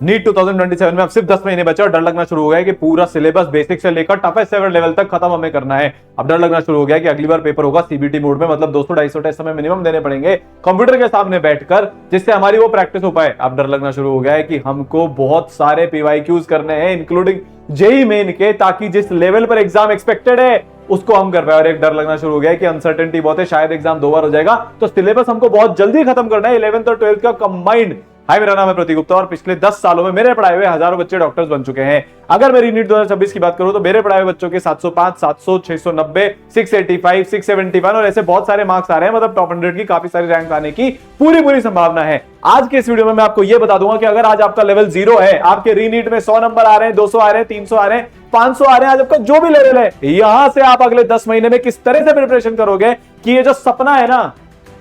NEET 2027 में अब सिर्फ 10 महीने बचे और डर लगना शुरू हो गया है कि पूरा सिलेबस बेसिक से लेकर टफेस्ट एवर लेवल तक खत्म हमें करना है। अब डर लगना शुरू हो गया कि अगली बार पेपर होगा सीबीटी मोड में, मतलब 200-250 टेस्ट हमें मिनिमम देने पड़ेंगे कंप्यूटर के सामने बैठकर, जिससे हमारी वो प्रैक्टिस हो पाए। अब डर लगना शुरू हो गया है कि हमको बहुत सारे पीवाईक्यूज करने हैं इंक्लूडिंग जेई मेन के, ताकि जिस लेवल पर एग्जाम एक्सपेक्टेड है उसको हम कर पाए। और एक डर लगना शुरू हो गया है कि अनसर्टेनिटी बहुत है, शायद एग्जाम 2 बार हो जाएगा, तो सिलेबस हमको बहुत जल्दी खत्म करना है 11th और 12th का कंबाइंड। हाय, मेरा नाम है प्रतीक गुप्ता और पिछले 10 सालों में मेरे पढ़ाए हुए हजारों बच्चे डॉक्टर्स बन चुके हैं। अगर मेरी नीट 2026 की बात करूं तो मेरे पढ़ाए हुए बच्चों के 705, 700, 690, 685, 671 और ऐसे बहुत सारे मार्क्स आ रहे हैं, मतलब टॉप 100 की काफी सारी रैंक आने की पूरी संभावना है। आज के इस वीडियो में मैं आपको यह बता दूंगा कि अगर आज आपका लेवल 0 है, आपके रीनीट में 100 नंबर आ रहे हैं, 200 आ रहे हैं, 300 आ रहे हैं, 500 आ रहे हैं, आज आपका जो भी लेवल है, यहां से आप अगले 10 महीने में किस तरह से प्रिपरेशन करोगे कि ये जो सपना है ना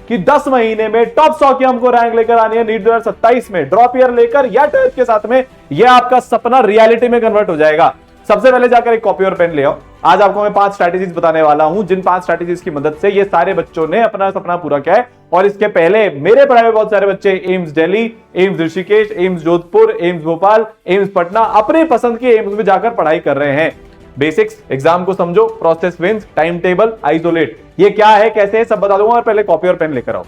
कि 10 महीने में टॉप 100 की हमको रैंक लेकर आनी है नीट 2027 में, ड्रॉप ईयर लेकर या 12th के साथ में, यह आपका सपना रियलिटी में कन्वर्ट हो जाएगा। सबसे पहले जाकर एक कॉपी और पेन ले आओ। आज आपको मैं 5 स्ट्रैटेजीज बताने वाला हूं, जिन 5 स्ट्रैटेजीज की मदद से ये सारे बच्चों ने अपना सपना पूरा किया है। और इसके पहले मेरे पढ़ाए हुए बहुत सारे बच्चे AIIMS Delhi, AIIMS Rishikesh, AIIMS Jodhpur, AIIMS Bhopal, AIIMS Patna, अपनी पसंद के एम्स में जाकर पढ़ाई कर रहे हैं। बेसिक्स, एग्जाम को समझो, process wins, time table, isolate, ये क्या है, कैसे है, सब बता दूंगा। और पहले कॉपी और पेन लेकर आओ।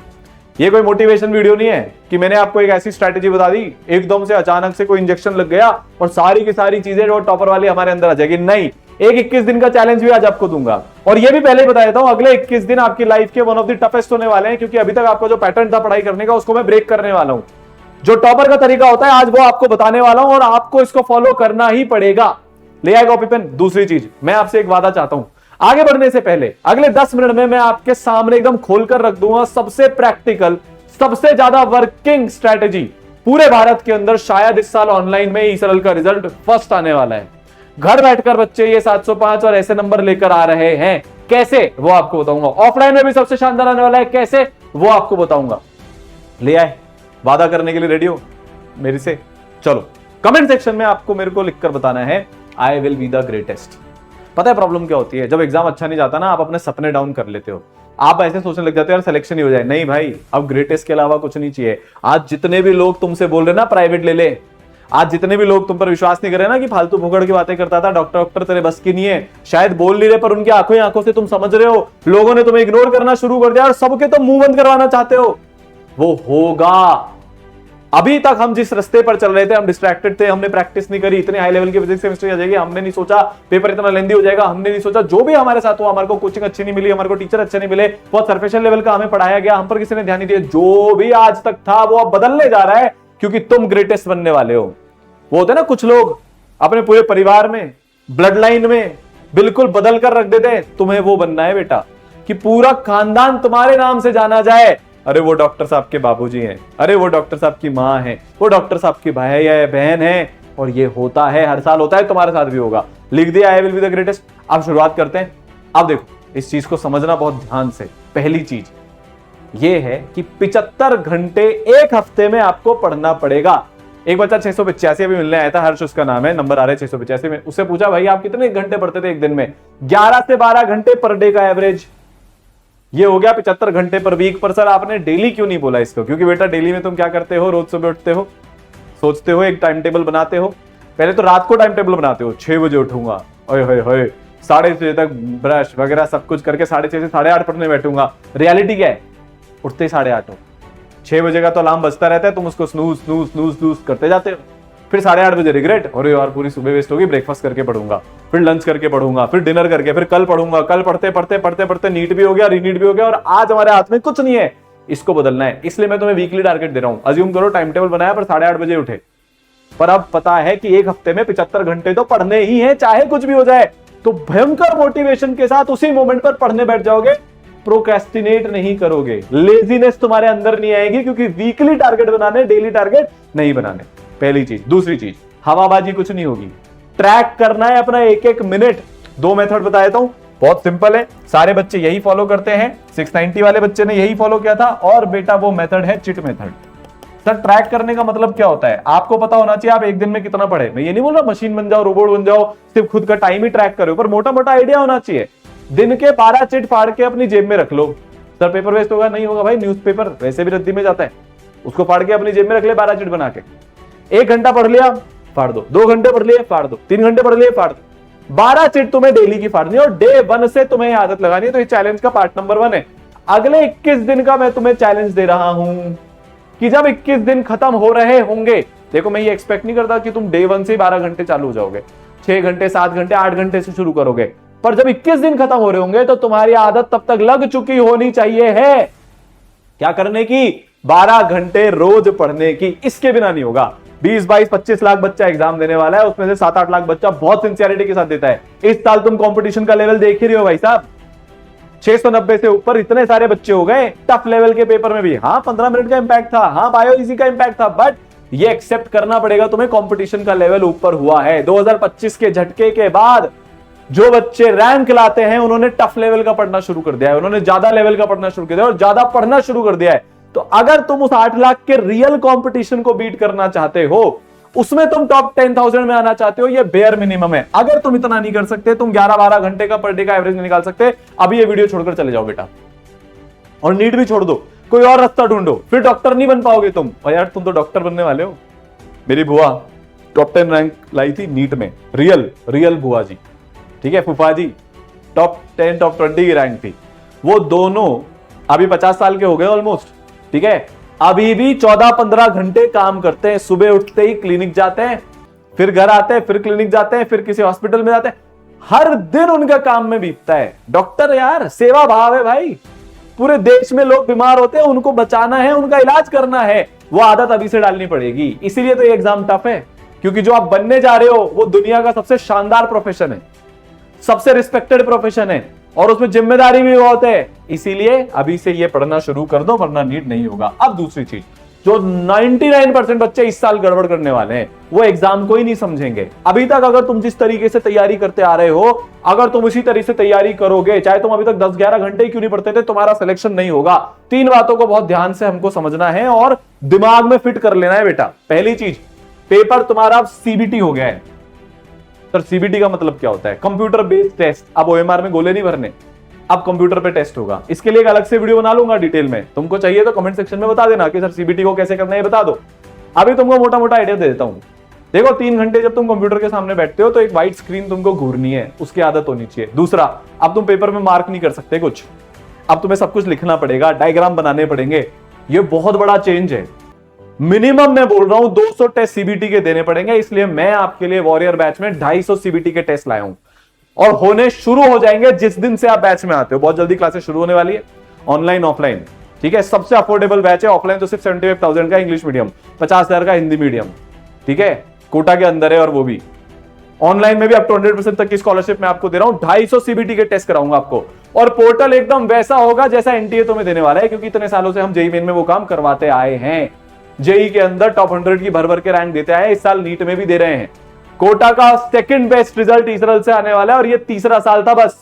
ये कोई मोटिवेशन वीडियो नहीं है कि मैंने आपको एक ऐसी स्ट्रैटेजी बता दी, एकदम से अचानक से कोई इंजेक्शन लग गया और सारी की सारी चीजें जो टॉपर वाली हमारे अंदर आ जाएगी। नहीं, एक 21 दिन का चैलेंज भी आज आपको दूंगा। और ये भी पहले ही बता देता हूं, अगले 21 दिन आपकी लाइफ के वन ऑफ द टफेस्ट होने वाले हैं, क्योंकि अभी तक आपका जो पैटर्न था पढ़ाई करने का, उसको मैं ब्रेक करने वाला हूं। जो टॉपर का तरीका होता है आज वो आपको बताने वाला हूं और आपको इसको फॉलो करना ही पड़ेगा। ले आए कॉपी पेन। दूसरी चीज, मैं आपसे एक वादा चाहता हूं, आगे बढ़ने से पहले अगले 10 मिनट में मैं आपके सामने एकदम खोलकर रख दूंगा सबसे प्रैक्टिकल, सबसे ज्यादा वर्किंग स्ट्रैटेजी पूरे भारत के अंदर। शायद इस साल ऑनलाइन में ई-सरल का रिजल्ट फर्स्ट आने वाला है। घर बैठकर बच्चे ये 705 और ऐसे नंबर लेकर आ रहे हैं, कैसे वो आपको बताऊंगा। ऑफलाइन में भी सबसे शानदार आने वाला है, कैसे वो आपको बताऊंगा। ले आए, वादा करने के लिए रेडी हो मेरे से? चलो, कमेंट सेक्शन में आपको मेरे को लिखकर बताना है I will be the greatest. पता है प्रॉब्लम क्या होती है? जब एग्जाम अच्छा नहीं जाता ना, आप अपने सपने डाउन कर लेते हो, आप ऐसे सोचने लग जाते हो यार सिलेक्शन ही हो जाए। नहीं भाई, अब ग्रेटेस्ट के अलावा कुछ नहीं चाहिए। आज जितने भी लोग तुमसे बोल रहे ना प्राइवेट ले ले, आज जितने भी लोग तुम पर विश्वास नहीं कर रहे ना कि फालतू भुगड़ की बातें करता था, डॉक्टर तेरे बस की नहीं है, शायद बोल नहीं रहे पर उनकी आंखों से तुम समझ रहे हो, लोगों ने तुम्हें इग्नोर करना शुरू कर दिया और सबके तुम मुंह बंद करवाना चाहते हो, वो होगा। अभी तक हम जिस रास्ते पर चल रहे थे, हम डिस्ट्रैक्टेड थे, हमने प्रैक्टिस नहीं करी, इतने हाई लेवल की फिजिक्स केमिस्ट्री आ जाएगी, हमने नहीं सोचा पेपर इतना लेंदी हो जाएगा, हमने नहीं सोचा जो भी हमारे साथ हुआ, हमारे को कोचिंग अच्छी नहीं मिली, हमारे को टीचर अच्छे नहीं मिले, बहुत सरफेशियल लेवल का हमें पढ़ाया गया, हम पर किसी ने ध्यान नहीं दिया, जो भी आज तक था वो अब बदलने जा रहा है, क्योंकि तुम ग्रेटेस्ट बनने वाले हो। वो होते ना कुछ लोग अपने पूरे परिवार में, ब्लड लाइन में बिल्कुल बदल कर रख देते, तुम्हें वो बनना है बेटा कि पूरा खानदान तुम्हारे नाम से जाना जाए। अरे वो डॉक्टर साहब के बाबूजी हैं, अरे वो डॉक्टर साहब की माँ है, वो डॉक्टर साहब की भाई या बहन है। और ये होता है, हर साल होता है, तुम्हारे साथ भी होगा। लिख दिया I will be the greatest. अब शुरुआत करते हैं। अब देखो, इस चीज को समझना बहुत ध्यान से। पहली चीज ये है कि 75 घंटे एक हफ्ते में आपको पढ़ना पड़ेगा। एक बच्चा 685 अभी मिलने आया था, हर्ष उसका नाम है, नंबर आ रहे 685 में। उससे पूछा भाई आप कितने घंटे पढ़ते थे एक दिन में? 11 से 12 घंटे पर डे का एवरेज। ये हो गया 75 घंटे पर वीक। पर सर आपने डेली क्यों नहीं बोला इसको? क्योंकि बेटा डेली में तुम क्या करते हो, रोज सुबह उठते हो, सोचते हो, एक टाइम टेबल बनाते हो। पहले तो रात को टाइम टेबल बनाते हो, 6 बजे उठूंगा, ओए होए होए, 6:30 बजे तक ब्रश वगैरह सब कुछ करके 6:30 से 8:30 पढ़ने बैठूंगा। रियलिटी क्या है? उठते ही 8:30 हो, 6 बजे का तो अलार्म बजता रहता है, तुम उसको स्नूज स्नूज स्नूज स्नूज करते जाते हो। फिर 8:30 बजे रिग्रेट, अरे यार पूरी सुबह वेस्ट होगी, ब्रेकफास्ट करके पढ़ूंगा, फिर लंच करके पढ़ूंगा, फिर डिनर करके, फिर कल पढ़ूंगा। कल पढ़ते पढ़ते पढ़ते पढ़ते नीट भी हो गया, रीनीट भी हो गया, और आज हमारे हाथ में कुछ नहीं है। इसको बदलना है, इसलिए मैं तुम्हें वीकली टारगेट दे रहा हूं। अज्यूम करो टाइम टेबल बनाया पर 8:30 बजे उठे, पर अब पता है कि एक हफ्ते में 75 घंटे तो पढ़ने ही है, चाहे कुछ भी हो जाए। तो भयंकर मोटिवेशन के साथ उसी मोमेंट पर पढ़ने बैठ जाओगे, प्रोक्रेस्टिनेट नहीं करोगे, लेजीनेस तुम्हारे अंदर नहीं आएगी, क्योंकि वीकली टारगेट बनाने, डेली टारगेट नहीं बनाने। पहली चीज। दूसरी चीज, हवाबाजी कुछ नहीं होगी, ट्रैक करना है अपना एक एक मिनट। 2 मेथड बता देता हूं, बहुत सिंपल है, सारे बच्चे यही फॉलो करते हैं। 690 वाले बच्चे ने यही फॉलो किया था, और बेटा वो मेथड है चिट मेथड। सर ट्रैक करने का मतलब क्या होता है? आपको पता होना चाहिए आप एक दिन में कितना पढ़े। मैं ये नहीं बोल रहा मशीन बन जाओ, रोबोट बन जाओ, सिर्फ खुद का टाइम ही ट्रैक करो, पर मोटा मोटा आइडिया होना चाहिए। दिन के 12 चिट फाड़ के अपनी जेब में रख लो। सर पेपर वेस्ट होगा? नहीं होगा भाई, न्यूज़पेपर वैसे भी रद्दी में जाता है, उसको फाड़ के अपनी जेब में रख ले 12 चिट बना के। 1 घंटा पढ़ लिया, फाड़ दो। 2 घंटे पढ़ लिए, फाड़ दो। 3 घंटे पढ़ लिए, फाड़ दो। 12 चिट तुम्हें डेली की फाड़नी है और डे 1 से तुम्हें आदत लगानी है। तो ये चैलेंज का पार्ट नंबर 1 है। अगले 21 दिन का मैं तुम्हें चैलेंज दे रहा हूं कि जब 21 दिन खत्म हो रहे होंगे, देखो मैं ये एक्सपेक्ट नहीं करता कि तुम डे 1 से 12 घंटे चालू हो जाओगे, 6 घंटे, 7 घंटे, 8 घंटे से शुरू करोगे, पर जब 21 दिन खत्म हो रहे होंगे तो तुम्हारी आदत तब तक लग चुकी होनी चाहिए है क्या करने की? 12 घंटे रोज पढ़ने की। इसके बिना नहीं होगा। 20, 22, 25 लाख बच्चा एग्जाम देने वाला है, उसमें से 7-8 लाख बच्चा बहुत सिंसियरिटी के साथ देता है। इस साल तुम कंपटीशन का लेवल देख ही रहे हो भाई साहब, 690 से ऊपर इतने सारे बच्चे हो गए टफ लेवल के पेपर में भी। हाँ 15 मिनट का इंपैक्ट था, हाँ बायो इजी का इंपैक्ट था, बट ये एक्सेप्ट करना पड़ेगा तुम्हें, कंपटीशन का लेवल ऊपर हुआ है। 2025 के झटके के बाद जो बच्चे रैंक लाते हैं उन्होंने टफ लेवल का पढ़ना शुरू कर दिया है, उन्होंने ज्यादा लेवल का पढ़ना शुरू कर दिया और ज्यादा पढ़ना शुरू कर दिया है। तो अगर तुम उस 8 लाख के रियल कंपटीशन को बीट करना चाहते हो, उसमें तुम टॉप 10,000 में आना चाहते हो, ये बेयर मिनिमम है। अगर तुम इतना नहीं कर सकते, तुम 11-12 घंटे का पर डे का एवरेज नहीं निकाल सकते, अभी ये वीडियो छोड़कर चले जाओ बेटा, और नीट भी छोड़ दो, कोई और रास्ता ढूंढो, फिर डॉक्टर नहीं बन पाओगे तुम। और यार तुम तो डॉक्टर बनने वाले हो। मेरी बुआ टॉप 10 रैंक लाई थी नीट में, रियल बुआ जी, ठीक है, फूफा जी टॉप 10 टॉप 20 की रैंक थी। वो दोनों अभी 50 साल के हो गए ऑलमोस्ट, ठीक है, अभी भी 14-15 घंटे काम करते हैं। सुबह उठते ही क्लिनिक जाते हैं, फिर घर आते हैं, फिर क्लिनिक जाते हैं, फिर किसी हॉस्पिटल में जाते हैं। हर दिन उनका काम में बीतता है। डॉक्टर यार सेवा भाव है भाई, पूरे देश में लोग बीमार होते हैं, उनको बचाना है, उनका इलाज करना है। वो आदत अभी से डालनी पड़ेगी। इसीलिए तो ये एग्जाम टफ है, क्योंकि जो आप बनने जा रहे हो वो दुनिया का सबसे शानदार प्रोफेशन है, सबसे रिस्पेक्टेड प्रोफेशन है, और उसमें जिम्मेदारी भी बहुत है। इसीलिए अभी से ये पढ़ना शुरू कर दो, वरना नीट नहीं होगा। अब दूसरी चीज, जो 99% बच्चे इस साल गड़बड़ करने वाले हैं, वो एग्जाम को ही नहीं समझेंगे। अभी तक अगर तुम जिस तरीके से तैयारी करते आ रहे हो, अगर तुम उसी तरीके से तैयारी करोगे, चाहे तुम अभी तक 10-11 घंटे क्यों नहीं पढ़ते थे, तुम्हारा सिलेक्शन नहीं होगा। 3 बातों को बहुत ध्यान से हमको समझना है और दिमाग में फिट कर लेना है बेटा। पहली चीज, पेपर तुम्हारा सीबीटी हो गया है। सर सीबीटी का मतलब क्या होता है? Computer based test. अब ओएमआर में गोले नहीं भरने, अब कंप्यूटर पे टेस्ट होगा। इसके लिए एक अलग से वीडियो बना लूंगा डिटेल में, तुमको चाहिए तो कमेंट सेक्शन में बता देना कि सर सीबीटी को कैसे करना है, बता दो। अभी तुमको मोटा मोटा आइडिया दे देता हूं। देखो 3 घंटे जब तुम कंप्यूटर के सामने बैठते हो तो एक व्हाइट स्क्रीन तुमको घूरनी है, उसकी आदत होनी चाहिए। दूसरा, अब तुम पेपर में मार्क नहीं कर सकते कुछ, अब तुम्हें सब कुछ लिखना पड़ेगा, डायग्राम बनाने पड़ेंगे। ये बहुत बड़ा चेंज है। मिनिमम मैं बोल रहा हूं 200 टेस्ट सीबीटी के देने पड़ेंगे। इसलिए मैं आपके लिए वॉरियर बैच में 250 सीबीटी के टेस्ट लाया हूं, और होने शुरू हो जाएंगे जिस दिन से आप बैच में आते हो। बहुत जल्दी क्लासेस शुरू होने वाली है, ऑनलाइन ऑफलाइन, ठीक है। सबसे अफोर्डेबल बैच है। ऑफलाइन तो सिर्फ 75,000 का इंग्लिश मीडियम, 50,000 का हिंदी मीडियम, ठीक है, कोटा के अंदर है। और वो भी ऑनलाइन में भी अप टू 100% तक की स्कॉलरशिप मैं आपको दे रहा हूं। 250 सीबीटी के टेस्ट कराऊंगा आपको, और पोर्टल एकदम वैसा होगा जैसा एनटीए तुम्हें देने वाला है, क्योंकि इतने सालों से हम जेईई मेन में वो काम करवाते आए हैं। जेईई के अंदर टॉप 100 की भर भर के रैंक देते आए, इस साल नीट में भी दे रहे हैं। कोटा का सेकंड बेस्ट रिजल्ट इस साल से आने वाला है, और ये तीसरा साल था बस।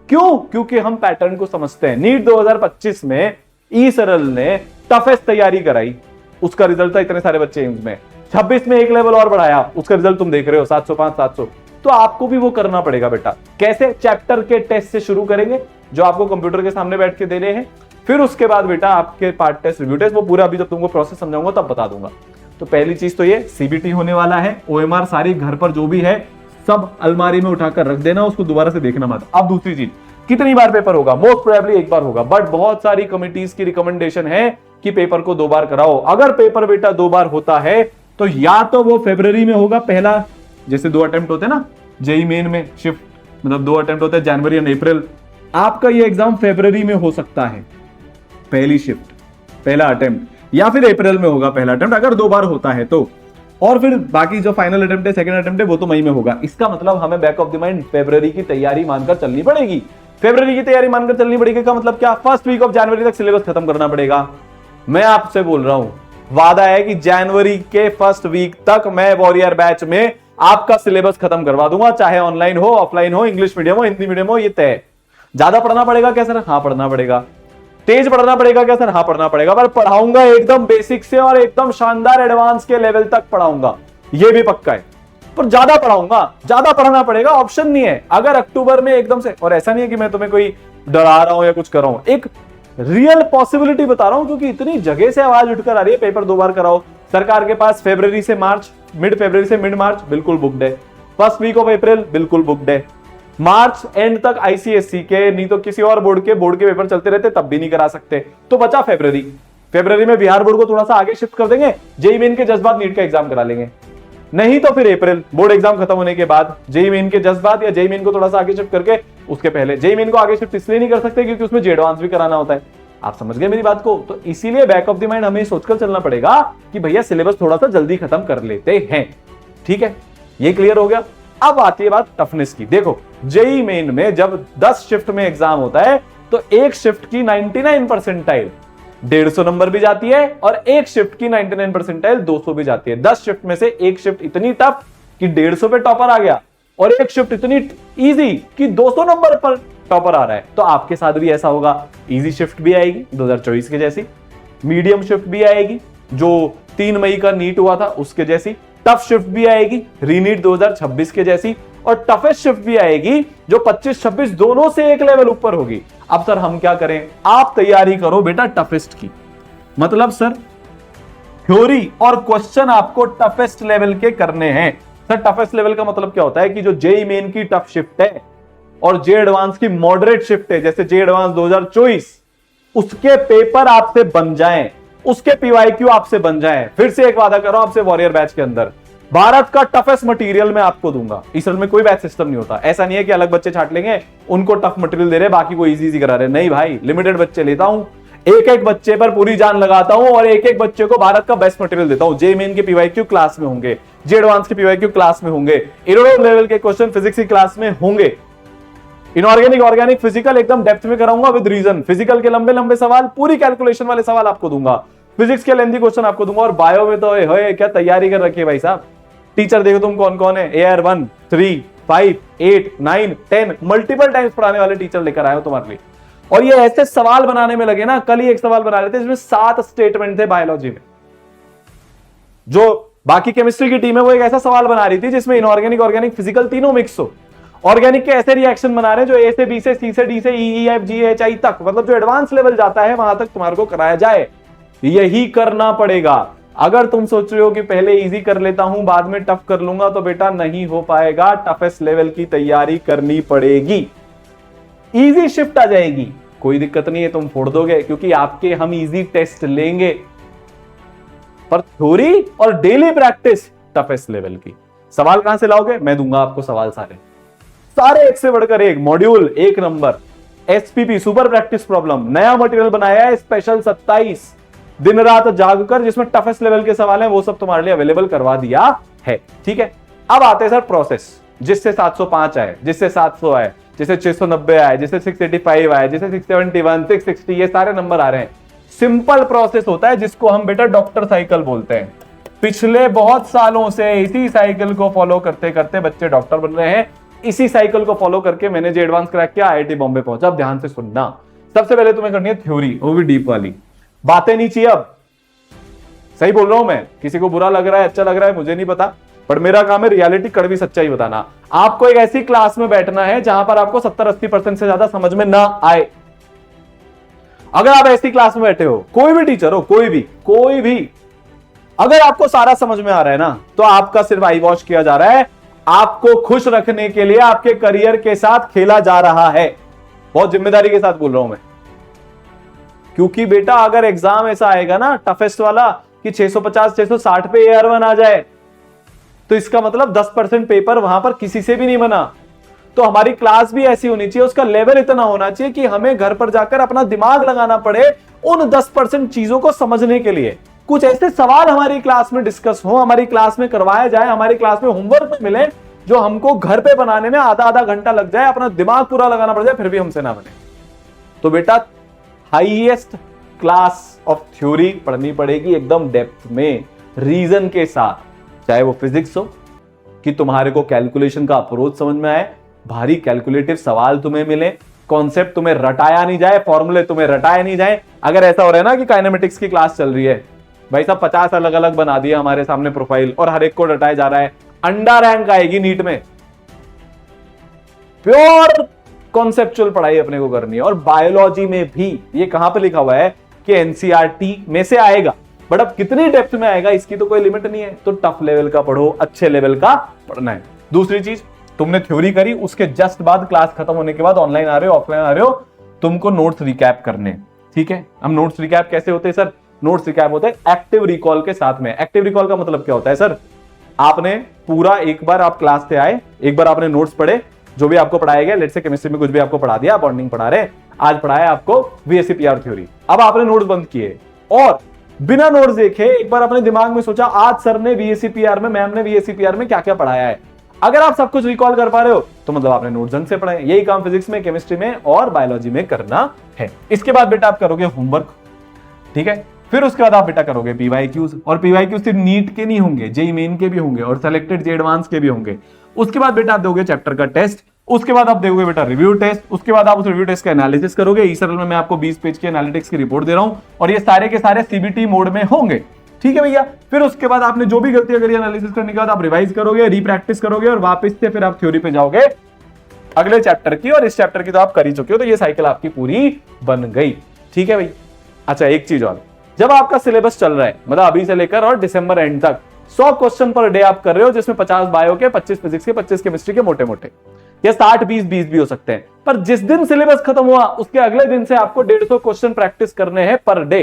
क्यों? क्योंकि हम पैटर्न को समझते हैं। नीट 2025 में ई सरल ने टफेस्ट तैयारी कराई, उसका रिजल्ट था इतने सारे बच्चे एम्स में। 26 में एक लेवल और बढ़ाया, उसका रिजल्ट तुम देख रहे हो 705, 700। तो आपको भी वो करना पड़ेगा बेटा। कैसे? चैप्टर के टेस्ट से शुरू करेंगे, जो आपको कंप्यूटर के सामने बैठ के देने हैं। फिर उसके बाद बेटा आपके पार्ट टेस्ट, रिव्यू टेस्ट, वो पूरा अभी जब तुमको प्रोसेस समझाऊंगा तब बता दूंगा। तो पहली चीज तो ये सीबीटी होने वाला है। ओएमआर सारी घर पर जो भी है सब अलमारी में उठाकर रख देना, उसको दोबारा से देखना मत। अब दूसरी चीज, कितनी बार पेपर होगा? मोस्ट प्रोबेबली एक बार होगा, बट बहुत सारी कमिटीज की रिकमेंडेशन है कि पेपर को 2 बार कराओ। अगर पेपर बेटा 2 बार होता है तो या तो वो फरवरी में होगा पहला, जैसे 2 अटेम्प्ट होते हैं ना जेईई मेन में, शिफ्ट मतलब 2 अटेम्प्ट होते हैं, जनवरी और अप्रैल। आपका ये एग्जाम फरवरी में हो सकता है, पहली शिफ्ट, पहला अटेम्प्ट, या फिर अप्रैल में होगा पहला अटेम्प्ट, अगर 2 बार होता है तो। और फिर बाकी जो फाइनल अटेम्प्ट है, सेकंड अटेम्प्ट है, वो तो मई में होगा। इसका मतलब हमें बैक ऑफ द माइंड फरवरी की तैयारी मानकर चलनी पड़ेगी। फरवरी की तैयारी मानकर चलनी पड़ेगी का मतलब क्या? फर्स्ट वीक ऑफ जनवरी तक सिलेबस खत्म करना पड़ेगा। मैं आपसे बोल रहा हूं, वादा है कि जनवरी के फर्स्ट वीक तक मैं वॉरियर बैच में आपका सिलेबस खत्म करवा दूंगा, चाहे ऑनलाइन हो, ऑफलाइन हो, इंग्लिश मीडियम हो, हिंदी मीडियम हो, ये तय। ज्यादा पढ़ना पड़ेगा क्या सर? हाँ पढ़ना पड़ेगा। तेज पढ़ना पड़ेगा क्या सर? हाँ पढ़ना पड़ेगा, पर पढ़ाऊंगा एकदम बेसिक से और एकदम शानदार एडवांस के लेवल तक पढ़ाऊंगा, ये भी पक्का है। पर ज्यादा पढ़ाऊंगा, ज्यादा पढ़ना पड़ेगा, ऑप्शन नहीं है। अगर अक्टूबर में एकदम से, और ऐसा नहीं है कि मैं तुम्हें कोई डरा रहा हूं या कुछ कर रहा हूं, एक रियल पॉसिबिलिटी बता रहा हूं, क्योंकि इतनी जगह से आवाज उठकर आ रही है पेपर 2 बार कराओ, सरकार के पास फरवरी से मार्च, मिड फरवरी से मिड मार्च बिल्कुल बुकड है, फर्स्ट वीक ऑफ अप्रैल बिल्कुल बुकड है, मार्च एंड तक आईसीएसई के नहीं तो किसी और बोर्ड के पेपर चलते रहते तब भी नहीं करा सकते, तो बचा फरवरी में बिहार बोर्ड को थोड़ा सा आगे शिफ्ट कर देंगे, जेईई मेन के जज्बात नीट का एग्जाम करा लेंगे, नहीं तो फिर अप्रैल बोर्ड एग्जाम खत्म होने के बाद जेईई मेन के जज्बात या जेईई मेन को थोड़ा सा आगे शिफ्ट करके उसके पहले जेईई मेन को आगे शिफ्ट इसलिए नहीं कर सकते क्योंकि उसमें जे एडवांस भी कराना होता है। आप समझ गए मेरी बात को? तो इसीलिए बैक ऑफ द माइंड हमें सोचकर चलना पड़ेगा कि भैया सिलेबस थोड़ा सा जल्दी खत्म कर लेते हैं। ठीक है, ये क्लियर हो गया। अब आती है बात टफनेस की। देखो जेईई मेन में जब 10 शिफ्ट में एग्जाम होता है तो एक शिफ्ट की 99 परसेंटाइल 150 नंबर भी जाती है और एक शिफ्ट की 99 परसेंटाइल 200 भी जाती है। 10 शिफ्ट में से एक शिफ्ट इतनी टफ कि 150 पे टॉपर आ गया और एक शिफ्ट इतनी इजी कि 200 नंबर पर टॉपर आ रहा है। तो आपके साथ भी ऐसा होगा, इजी शिफ्ट भी आएगी 2024 के जैसी, मीडियम शिफ्ट भी आएगी जो 3 मई का नीट हुआ था उसके जैसी, टफ शिफ्ट भी आएगी रीनीट 2026 के जैसी, और टफेस्ट शिफ्ट भी आएगी जो 25-26 दोनों से एक लेवल ऊपर होगी। अब सर हम क्या करें? आप तैयारी करो बेटा टफेस्ट की, मतलब सर थ्योरी और क्वेश्चन आपको टफेस्ट लेवल के करने हैं। सर टफेस्ट लेवल का मतलब क्या होता है कि जो जेईई मेन की टफ शिफ्ट है और जे एडवांस की मॉडरेट शिफ्ट है, जैसे जे एडवांस 2024, उसके पेपर आपसे बन जाएं, उसके पीवाईक्यू आपसे बन जाएं। फिर से एक वादा कर रहा हूं आपसे वॉरियर बैच के अंदर, भारत का टफेस्ट मटेरियल मैं आपको दूंगा। इस में कोई बैच सिस्टम नहीं होता, ऐसा नहीं है कि अलग बच्चे छाट लेंगे उनको टफ मटेरियल दे रहे बाकी को इजी करा रहे, नहीं भाई, लिमिटेड बच्चे लेता हूं, एक एक बच्चे पर पूरी जान लगाता हूं और एक एक बच्चे को भारत का बेस्ट मटेरियल देता हूं। जे मेन के पीवाईक्यू क्लास में होंगे, जे एडवांस के पीवाईक्यू क्लास में होंगे, इरोडो लेवल के क्वेश्चन फिजिक्स की क्लास में होंगे, इनऑर्गेनिक ऑर्गेनिक फिजिकल एकदम डेप्थ में कराऊंगा विद रीजन, फिजिकल के लंबे लंबे सवाल, पूरी कैलकुलेशन वाले सवाल आपको दूंगा, फिजिक्स के लेंथी क्वेश्चन आपको दूंगा, और बायो में तो क्या तैयारी कर रखी है भाई साहब। टीचर देखो तुम कौन कौन है, AR 1, 3, 5, 8, 9, 10 मल्टीपल टाइम्स पढ़ाने वाले टीचर लेकर आए हो तुम्हारे लिए। और ये ऐसे सवाल बनाने में लगे ना, कल ही एक सवाल बना रहे थे जिसमें 7 स्टेटमेंट थे बायोलॉजी में। जो बाकी केमिस्ट्री की टीम है वो एक ऐसा सवाल बना रही थी जिसमें इनऑर्गेनिक ऑर्गेनिक फिजिकल तीनों मिक्स हो। ऑर्गेनिक के ऐसे रिएक्शन बना रहे हैं जो A से B से C से D से E F G H I तक, मतलब जो एडवांस लेवल जाता है वहां तक तुम्हारे को कराया जाए। यही करना पड़ेगा। अगर तुम सोच रहे हो कि पहले इजी कर लेता हूं बाद में टफ कर लूंगा, तो बेटा नहीं हो पाएगा। टफेस्ट लेवल की तैयारी करनी पड़ेगी। इजी शिफ्ट आ जाएगी, कोई दिक्कत नहीं है, तुम फोड़ दोगे क्योंकि आपके हम इजी टेस्ट लेंगे, पर थ्योरी और डेली प्रैक्टिस टफेस्ट लेवल की। सवाल कहां से लाओगे? मैं दूंगा आपको सवाल सारे एक से बढ़कर एक, module 1 number, SPP super practice problem, नया मटेरियल बनाया है स्पेशल 27 दिन रात जागकर, जिसमें टफेस्ट लेवल के सवाल हैं वो सब तुम्हारे लिए अवेलेबल करवा दिया है। ठीक है, अब आते हैं सर प्रोसेस, जिससे 705 आए, जिससे 700 आए, जिससे 690 आए, जिससे 685 आए, जिससे 671, 660, ये सारे नंबर आ रहे हैं। सिंपल प्रोसेस होता है जिसको हम बेटा डॉक्टर साइकिल बोलते हैं। पिछले बहुत सालों से इसी साइकिल को फॉलो करते करते बच्चे डॉक्टर बन रहे हैं। इसी साइकिल को फॉलो करके मैंने जे एडवांस क्रैक किया, IIT बॉम्बे पहुंचा। अब ध्यान से सुनना, सबसे पहले तुम्हें करनी है थ्योरी, वो भी डीप वाली। बातें नहीं चाहिए। अब सही बोल रहा हूं मैं, किसी को बुरा लग रहा है अच्छा लग रहा है मुझे नहीं पता, पर मेरा काम है रियलिटी कड़वी सच्चाई बताना। आपको एक ऐसी क्लास में बैठना है जहां पर आपको 70-80% से ज्यादा समझ में ना आए। अगर आप ऐसी क्लास में बैठे हो, कोई भी टीचर हो, कोई भी, अगर आपको सारा समझ में आ रहा है ना, तो आपका सिर्फ आई वॉश किया जा रहा है। आपको खुश रखने के लिए आपके करियर के साथ खेला जा रहा है। बहुत जिम्मेदारी के साथ बोल रहा हूं मैं, क्योंकि बेटा अगर एग्जाम ऐसा आएगा ना टफेस्ट वाला कि 650-660 पे AR1 आ जाए, तो इसका मतलब 10% पेपर वहां पर किसी से भी नहीं बना। तो हमारी क्लास भी ऐसी होनी चाहिए, उसका लेवल इतना होना चाहिए कि हमें घर पर जाकर अपना दिमाग लगाना पड़े उन 10% चीजों को समझने के लिए। कुछ ऐसे सवाल हमारी क्लास में डिस्कस हो, हमारी क्लास में करवाया जाए, हमारी क्लास में होमवर्क में मिले, जो हमको घर पे बनाने में आधा घंटा लग जाए, अपना दिमाग पूरा लगाना पड़ जाए, फिर भी हमसे ना बने। तो बेटा हाईएस्ट क्लास ऑफ थ्योरी पढ़नी पड़ेगी, एकदम डेप्थ में, रीजन के साथ। चाहे वो फिजिक्स हो कि तुम्हारे को कैलकुलेशन का अप्रोच समझ में आए, भारी कैलकुलेटिव सवाल तुम्हें मिले, कॉन्सेप्ट तुम्हें रटाया नहीं जाए, फॉर्मूले तुम्हें रटाए नहीं जाए। अगर ऐसा हो रहा है ना कि काइनेमेटिक्स की क्लास चल रही है, भाई साहब 50 अलग अलग बना दिया हमारे सामने प्रोफाइल और हर एक को रटाया जा रहा है, अंडा रैंक आएगी नीट में। प्योर कॉन्सेप्चुअल पढ़ाई अपने को करनी है। और बायोलॉजी में भी ये कहां पे लिखा हुआ है कि NCERT में से आएगा, बट अब कितनी डेप्थ में आएगा इसकी तो कोई लिमिट नहीं है। तो टफ लेवल का पढ़ो, अच्छे लेवल का पढ़ना है। दूसरी चीज, तुमने थ्योरी करी, उसके जस्ट बाद क्लास खत्म होने के बाद ऑनलाइन आ रहे हो ऑफलाइन आ रहे हो, तुमको नोट्स रिकैप करने। ठीक है, हम नोट्स रिकैप कैसे होते हैं सर? नोट्स रिकैप होते हैं एक्टिव रिकॉल के साथ में। एक्टिव रिकॉल का मतलब क्या होता है सर? आपने पूरा एक बार आप क्लास से आए, एक बार आपने नोट्स पढ़े, जो भी आपको पढ़ाया गया, लेट्स से केमिस्ट्री में कुछ भी आपको पढ़ा दिया, बॉन्डिंग पढ़ा रहे, आज पढ़ाया आपको VSEPR थ्योरी, अब आपने नोट्स बंद किए और बिना नोट्स देखे एक बार अपने दिमाग में सोचा आज सर ने VSEPR में, मैम ने VSEPR में क्या क्या पढ़ाया है। अगर आप सब कुछ रिकॉल कर पा रहे हो तो मतलब आपने नोट्स ढंग से पढ़े। यही काम फिजिक्स में, केमिस्ट्री में और बायोलॉजी में करना है। इसके बाद बेटा आप करोगे होमवर्क, ठीक है, फिर उसके बाद आप बेटा करोगे PYQs, और PYQs सिर्फ नीट के नहीं होंगे, जेईई मेन के भी होंगे और सेलेक्टेड जे एडवांस के भी होंगे। उसके बाद बेटा आप दोगे चैप्टर का टेस्ट, उसके बाद आप दोगे बेटा रिव्यू टेस्ट, उसके बाद आप उस रिव्यू टेस्ट का एनालिसिस करोगे। ई सरल में मैं आपको 20 पेज की एनालिटिक्स की रिपोर्ट दे रहा हूं और ये सारे के सारे CBT मोड में होंगे। ठीक है भैया, फिर उसके बाद आपने जो भी गलतियां करी एनालिसिस करने के बाद आप रिवाइज करोगे, रीप्रैक्टिस करोगे और वापस से फिर आप थ्योरी पे जाओगे अगले चैप्टर की, और इस चैप्टर की तो आप कर ही चुके हो, तो ये साइकिल आपकी पूरी बन गई। ठीक है भाई। अच्छा, एक चीज और, जब आपका सिलेबस चल रहा है, मतलब अभी से लेकर और दिसंबर एंड तक 100 क्वेश्चन पर डे आप कर रहे हो, जिसमें 50 बायो के, 25 फिजिक्स के, 25 केमिस्ट्री के मोटे मोटे, या 60-20-20 भी हो सकते हैं। पर जिस दिन सिलेबस खत्म हुआ उसके अगले दिन से आपको 150 क्वेश्चन प्रैक्टिस करने हैं पर डे।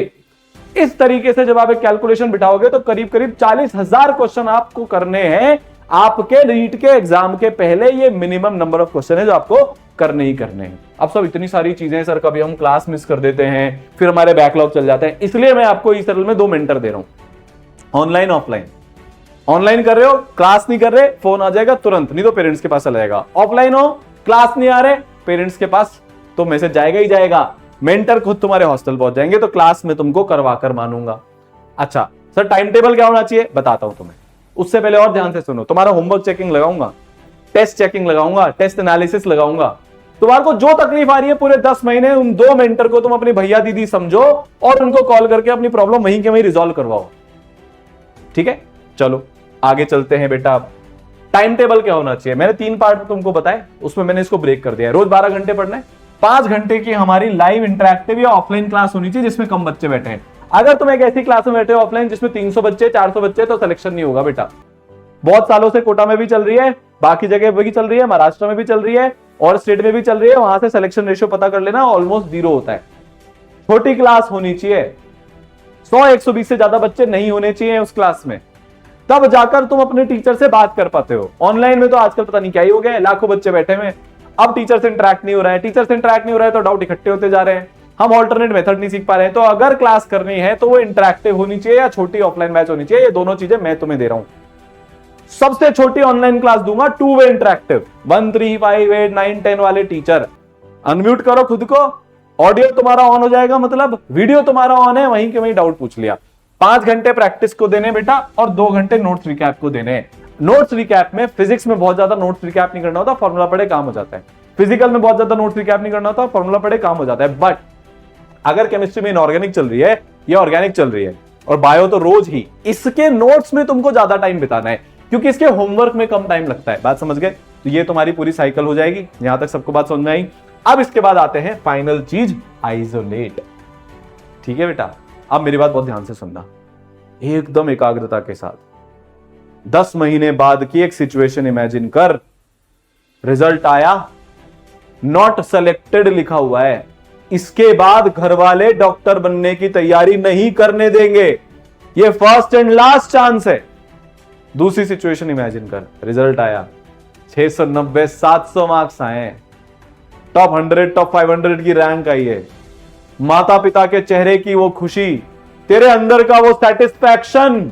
इस तरीके से जब आप एक कैलकुलेशन बिठाओगे तो करीब करीब 40,000 क्वेश्चन आपको करने हैं आपके नीट के एग्जाम के पहले। ये मिनिमम नंबर ऑफ क्वेश्चन है जो आपको करने ही करने हैं। अब सब इतनी सारी चीजें सर, कभी हम क्लास मिस कर देते हैं, फिर हमारे बैकलॉग चल जाते हैं, इसलिए मैं आपको इस सरल में 2 मेंटर दे रहा हूं, ऑनलाइन ऑफलाइन। ऑनलाइन कर रहे हो, क्लास नहीं कर रहे, फोन आ जाएगा तुरंत, नहीं तो पेरेंट्स के पास चला जाएगा। ऑफलाइन हो, क्लास नहीं आ रहे, पेरेंट्स के पास तो मैसेज जाएगा ही जाएगा, मेंटर खुद तुम्हारे हॉस्टल पहुंच जाएंगे, तो क्लास में तुमको करवा कर मानूंगा। अच्छा सर, टाइम टेबल क्या होना चाहिए बताता हूं तुम्हें, उससे पहले और ध्यान से सुनो। तुम्हारा होमवर्क चेकिंग लगाऊंगा, टेस्ट चेकिंग लगाऊंगा, टेस्ट एनालिसिस लगाऊंगा। तुम्हारे को जो तकलीफ आ रही है पूरे 10 महीने, उन 2 मेंटर को तुम अपनी भैया दीदी समझो और उनको कॉल करके अपनी प्रॉब्लम वहीं के वहीं रिजॉल्व करवाओ। ठीक है, चलो आगे चलते हैं बेटा। अब टाइम टेबल क्या होना चाहिए, मैंने 3 पार्ट तुमको बताए, उसमें मैंने इसको ब्रेक कर दिया है। रोज 12 घंटे पढ़ना है, 5 घंटे की हमारी लाइव इंटरैक्टिव या ऑफलाइन क्लास होनी चाहिए जिसमें कम बच्चे बैठे हैं। अगर तुम एक ऐसी क्लास में बैठे हो ऑफलाइन जिसमें 300 बच्चे, 400 बच्चे, तो सिलेक्शन नहीं होगा बेटा। बहुत सालों से कोटा में भी चल रही है, बाकी जगह भी चल रही है, महाराष्ट्र में भी चल रही है और स्टेट में भी चल रही है, वहां से सिलेक्शन रेशियो पता कर लेना, ऑलमोस्ट 0 होता है। छोटी क्लास होनी चाहिए, 100-120 से ज्यादा बच्चे नहीं होने चाहिए उस क्लास में, तब जाकर तुम अपने टीचर से बात कर पाते हो। ऑनलाइन में तो आजकल पता नहीं क्या ही हो गया है, लाखों बच्चे बैठे हुए, अब टीचर से इंटरैक्ट नहीं हो रहा है, टीचर से इंटरैक्ट नहीं हो रहा है तो डाउट इकट्ठे होते जा रहे हैं, हम ऑल्टरनेट मेथड नहीं सीख पा रहे हैं। तो अगर क्लास करनी है तो वो इंटरैक्टिव होनी चाहिए या छोटी ऑफलाइन बैच होनी चाहिए, ये दोनों चीजें मैं तुम्हें दे रहा हूं। सबसे छोटी ऑनलाइन क्लास दूंगा, 2 वे इंटरैक्टिव, 1, 3, 5, 8, 9, 10 वाले टीचर। अनम्यूट करो खुद को, ऑडियो तुम्हारा ऑन हो जाएगा, मतलब वीडियो तुम्हारा ऑन है, वहीं के वहीं डाउट पूछ लिया। 5 घंटे प्रैक्टिस को देने बेटा और 2 घंटे नोट्स रिकैप को देने। नोट्स रिकैप में फिजिक्स में बहुत ज्यादा नोट्स रिकैप नहीं करना होता, फॉर्मूला पढ़े काम हो जाता है। फिजिकल में बहुत ज्यादा नोट्स रिकैप नहीं करना होता, फॉर्मूला पढ़े काम हो जाता है। बट अगर केमिस्ट्री में इनऑर्गेनिक चल रही है या ऑर्गेनिक चल रही है और बायो तो रोज ही, इसके नोट्स में तुमको ज्यादा टाइम बिताना है क्योंकि इसके होमवर्क में कम टाइम लगता है। बात समझ गए? तो ये तुम्हारी पूरी साइकिल हो जाएगी। यहां तक सबको बात समझ में आई? अब इसके बाद आते हैं फाइनल चीज, आइसोलेट। ठीक है बेटा, अब मेरी बात बहुत ध्यान से सुनना, एकदम एकाग्रता के साथ। 10 महीने बाद की एक सिचुएशन इमेजिन कर, रिजल्ट आया, नॉट सेलेक्टेड लिखा हुआ है, इसके बाद घर वाले डॉक्टर बनने की तैयारी नहीं करने देंगे, ये फर्स्ट एंड लास्ट चांस है। दूसरी सिचुएशन इमेजिन कर, रिजल्ट आया, 690 700 मार्क्स आए, टॉप 100 टॉप 500 की रैंक आई है, माता पिता के चेहरे की वो खुशी, तेरे अंदर का वो सेटिस्फैक्शन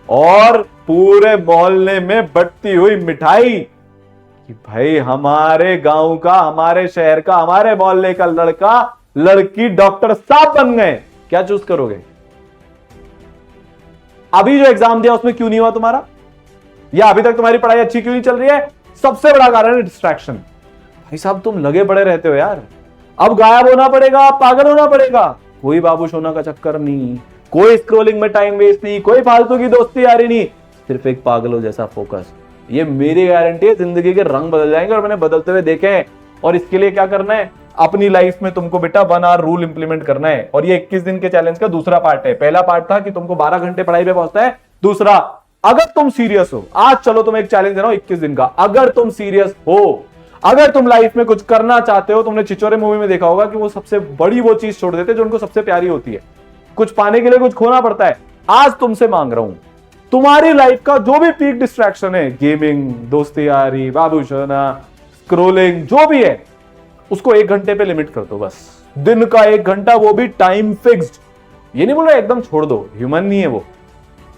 और पूरे मोहल्ले में बटती हुई मिठाई कि भाई हमारे गांव का, हमारे शहर का, हमारे मोहल्ले का लड़का लड़की डॉक्टर साहब बन गए। क्या चूज करोगे? अभी जो एग्जाम दिया उसमें क्यों नहीं हुआ तुम्हारा, या अभी तक तुम्हारी पढ़ाई अच्छी क्यों नहीं चल रही है? सबसे बड़ा कारण है डिस्ट्रैक्शन। भाई साहब तुम लगे पड़े रहते हो यार, अब गायब होना पड़ेगा, पागल होना पड़ेगा। कोई बाबू सोना का चक्कर नहीं, कोई स्क्रोलिंग में टाइम वेस्ट नहीं, कोई फालतू की दोस्ती यारी नहीं, सिर्फ एक पागलों जैसा फोकस। ये मेरी गारंटी है, जिंदगी के रंग बदल जाएंगे और मैंने बदलते हुए देखे हैं। और इसके लिए क्या करना है? अपनी लाइफ में तुमको बेटा 1 आवर रूल इंप्लीमेंट करना है, और ये 21 दिन के चैलेंज का दूसरा पार्ट है। पहला पार्ट था कि तुमको 12 घंटे पढ़ाई पे पहुंचना है, दूसरा अगर तुम सीरियस हो, आज चलो तुम्हें एक चैलेंज दे रहा हूं 21 दिन का, अगर तुम सीरियस हो, अगर तुम लाइफ में कुछ करना चाहते हो, तुमने छिछोरे मूवी में देखा होगा कि वो सबसे बड़ी वो चीज छोड़ देते जो उनको सबसे प्यारी होती है, कुछ पाने के लिए कुछ खोना पड़ता है। आज तुमसे मांग रहा हूं, तुम्हारी लाइफ का जो भी पीक डिस्ट्रैक्शन है, गेमिंग, दोस्ती यारी, बाबूशाना, स्क्रोलिंग, जो भी है, उसको 1 घंटे पे लिमिट कर दो बस। दिन का 1 घंटा, वो भी टाइम फिक्स्ड। ये नहीं बोल रहा एकदम छोड़ दो, ह्यूमन नहीं है वो,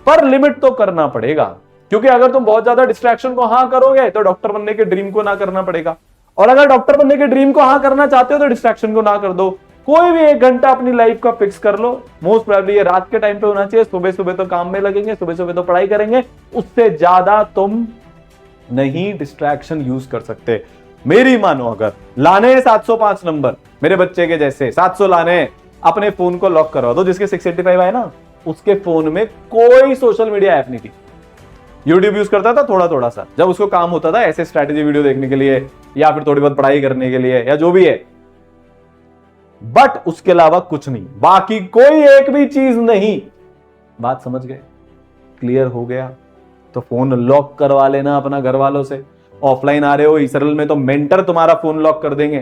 पर लिमिट तो करना पड़ेगा, क्योंकि अगर तुम बहुत ज्यादा डिस्ट्रैक्शन को हाँ करोगे तो डॉक्टर बनने के ड्रीम को ना करना पड़ेगा, और अगर डॉक्टर बनने के ड्रीम को हाँ करना चाहते हो तो डिस्ट्रैक्शन को ना कर दो। कोई भी 1 घंटा अपनी लाइफ का फिक्स कर लो। मोस्ट प्रोबेबली ये रात के टाइम पे होना चाहिए, सुबह सुबह तो काम में लगेंगे, सुबह सुबह तो पढ़ाई करेंगे, उससे ज्यादा तुम नहीं डिस्ट्रैक्शन यूज कर सकते। मेरी मानो, अगर लाने 705 नंबर मेरे बच्चे के जैसे 700 लाने, अपने फोन को लॉक करवा दो। जिसके 685 आए ना, उसके फोन में कोई सोशल मीडिया ऐप नहीं थी, यूट्यूब यूज करता था थोड़ा थोड़ा सा, जब उसको काम होता था ऐसे स्ट्रैटेजी वीडियो देखने के लिए या फिर थोड़ी बहुत पढ़ाई करने के लिए या जो भी है, बट उसके अलावा कुछ नहीं, बाकी कोई एक भी चीज नहीं। बात समझ गए? क्लियर हो गया? तो फोन लॉक करवा लेना अपना घर वालों से। ऑफलाइन आ रहे हो इसरल में तो मेंटर तुम्हारा फोन लॉक कर देंगे,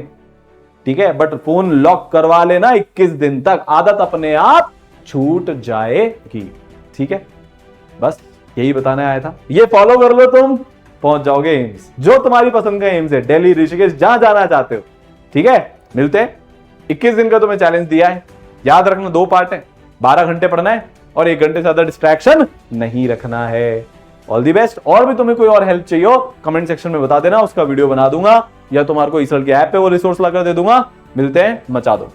ठीक है, बट फोन लॉक करवा लेना 21 दिन तक, आदत अपने आप छूट जाएगी। ठीक है, बस यही बताने आया था। ये फॉलो कर लो, तुम पहुंच जाओगे एम्स, जो तुम्हारी पसंद का एम्स है, दिल्ली, ऋषिकेश, जहां जाना चाहते हो। ठीक है, मिलते हैं। 21 दिन का तुम्हें चैलेंज दिया है, याद रखना 2 पार्ट है, 12 घंटे पढ़ना है और 1 घंटे से ज्यादा डिस्ट्रैक्शन नहीं रखना है। All the best. और भी तुम्हें कोई और हेल्प चाहिए हो कमेंट सेक्शन में बता देना, उसका वीडियो बना दूंगा, या तुम्हारे को इसरल के ऐप पे वो रिसोर्स लाकर दे दूंगा। मिलते हैं, मचा दो।